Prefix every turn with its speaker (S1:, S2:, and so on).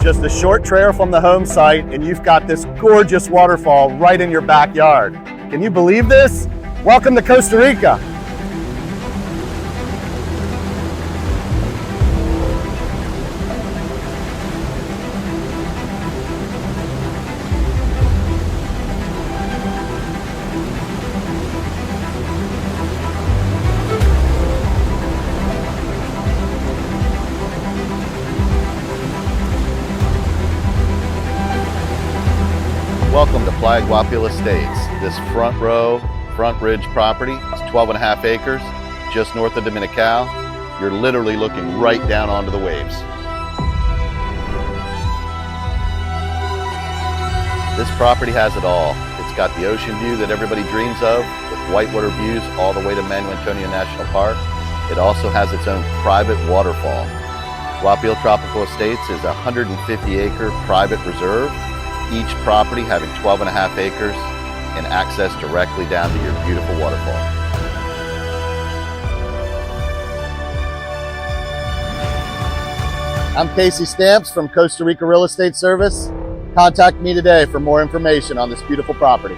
S1: Just a short trail from the home site and you've got this gorgeous waterfall right in your backyard. Can you believe this? Welcome to Costa Rica.
S2: Welcome to Guapil Estates. This front row, front ridge property is 12.5 acres, just north of Dominical. You're literally looking right down onto the waves. This property has it all. It's got the ocean view that everybody dreams of, with whitewater views all the way to Manuel Antonio National Park. It also has its own private waterfall. Guapil Tropical Estates is a 150-acre private reserve, each property having 12.5 acres and access directly down to your beautiful waterfall.
S1: I'm Casey Stamps from Costa Rica Real Estate Service. Contact me today for more information on this beautiful property.